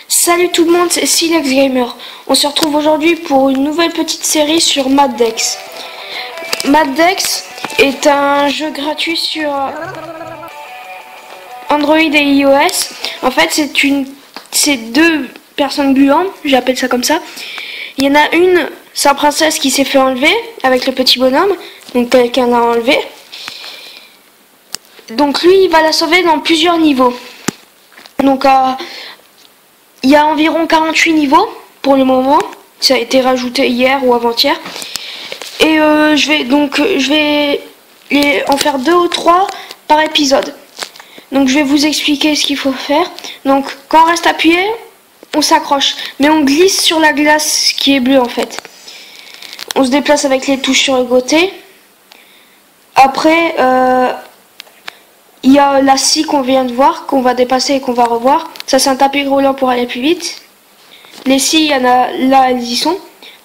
Salut tout le monde, c'est Silex Gamer. On se retrouve aujourd'hui pour une nouvelle petite série sur Maddex. Maddex est un jeu gratuit sur Android et iOS. En fait, c'est deux personnes gluantes, j'appelle ça comme ça. Il y en a une, sa princesse qui s'est fait enlever avec le petit bonhomme, donc quelqu'un l'a enlevé. Donc lui, il va la sauver dans plusieurs niveaux. Donc il y a environ 48 niveaux pour le moment. Ça a été rajouté hier ou avant-hier. Et je vais en faire 2 ou 3 par épisode. Donc je vais vous expliquer ce qu'il faut faire. Donc quand on reste appuyé, on s'accroche. Mais on glisse sur la glace qui est bleue en fait. On se déplace avec les touches sur le côté. Après, il y a la scie qu'on vient de voir, qu'on va dépasser et qu'on va revoir. Ça, c'est un tapis roulant pour aller plus vite. Les scies, il y en a là, elles y sont.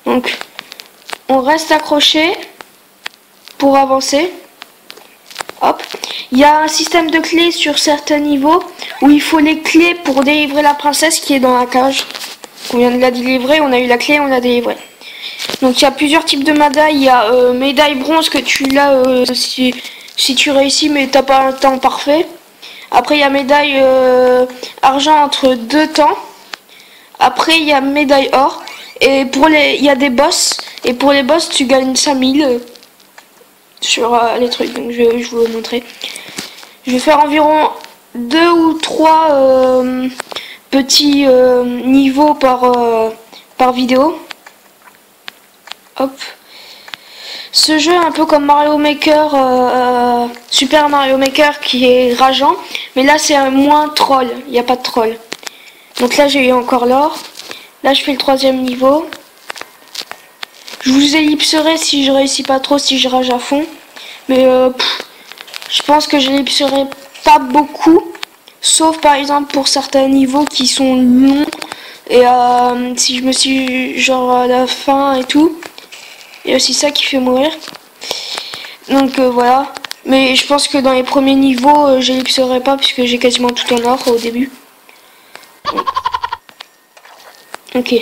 Donc, on reste accroché pour avancer. Hop. Il y a un système de clés sur certains niveaux où il faut les clés pour délivrer la princesse qui est dans la cage. On vient de la délivrer, on a eu la clé, on l'a délivrée. Donc, il y a plusieurs types de médailles. Il y a médaille bronze que tu l'as si tu réussis mais t'as pas un temps parfait. Après il y a médaille argent entre 2 temps. Après il y a médaille or. Et il y a des boss. Et pour les boss tu gagnes 5000 sur les trucs. Donc je vais vous montrer. Je vais faire environ 2 ou 3 petits niveaux par vidéo. Hop. Ce jeu est un peu comme Mario Maker, Super Mario Maker qui est rageant, mais là c'est un moins troll, il n'y a pas de troll. Donc là j'ai eu encore l'or, là je fais le 3e niveau. Je vous ellipserai si je réussis pas trop, si je rage à fond, mais je pense que je ellipserai pas beaucoup, sauf par exemple pour certains niveaux qui sont longs, et si je me suis genre à la fin et tout. Il y a aussi ça qui fait mourir. Donc voilà. Mais je pense que dans les premiers niveaux, j'ellipserai pas puisque j'ai quasiment tout en or au début. Ok.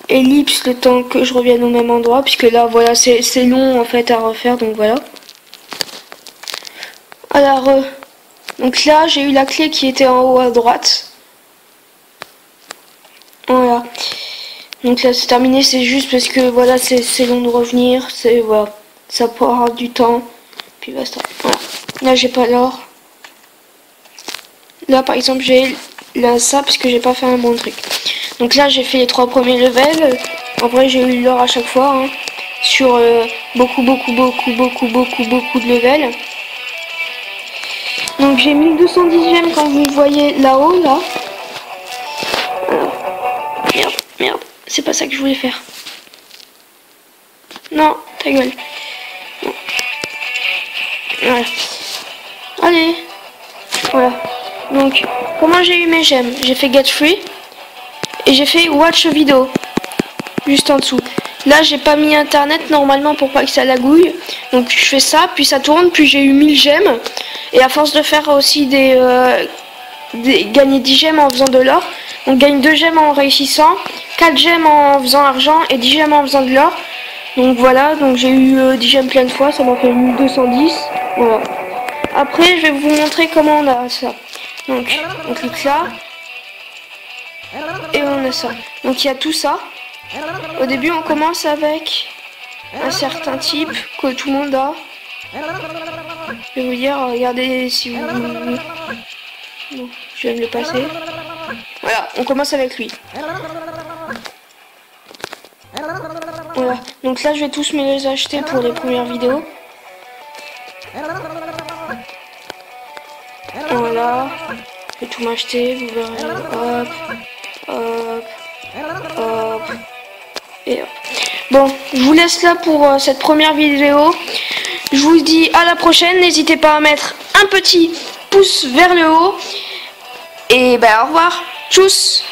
Ellipse le temps que je revienne au même endroit. Puisque là, voilà, c'est long en fait à refaire. Donc voilà. Alors, donc là, j'ai eu la clé qui était en haut à droite. Voilà. Donc là c'est terminé, c'est juste parce que voilà c'est long de revenir, c'est voilà, ça prend du temps, puis basta. Voilà. Là j'ai pas l'or. Là par exemple j'ai là ça parce que j'ai pas fait un bon truc. Donc là j'ai fait les 3 premiers levels. En vrai j'ai eu l'or à chaque fois hein, sur beaucoup de levels. Donc j'ai 1210 gemmes quand vous voyez là-haut là. Merde. C'est pas ça que je voulais faire. Non, ta gueule. Non. Voilà. Allez. Voilà. Donc, comment j'ai eu mes gemmes? J'ai fait Get Free. Et j'ai fait Watch Video. Juste en dessous. Là, j'ai pas mis internet normalement pour pas que ça lagouille. Donc, je fais ça, puis ça tourne, puis j'ai eu 1000 gemmes. Et à force de faire aussi gagner 10 gemmes en faisant de l'or. On gagne 2 gemmes en réussissant, 4 gemmes en faisant argent et 10 gemmes en faisant de l'or. Donc voilà, donc j'ai eu 10 gemmes plein de fois, ça m'a fait 1210. Voilà. Après, je vais vous montrer comment on a ça. Donc, on clique là. Et on a ça. Donc il y a tout ça. Au début, on commence avec un certain type que tout le monde a. Je vais vous dire, regardez si vous... Bon, je viens de le passer. Voilà, on commence avec lui. Voilà, donc là je vais tous me les acheter pour les premières vidéos. Voilà, je vais tout m'acheter, vous verrez. Hop, hop, hop, et hop. Bon, je vous laisse là pour cette première vidéo. Je vous dis à la prochaine, n'hésitez pas à mettre un petit pouce vers le haut. Et ben au revoir, tchuss.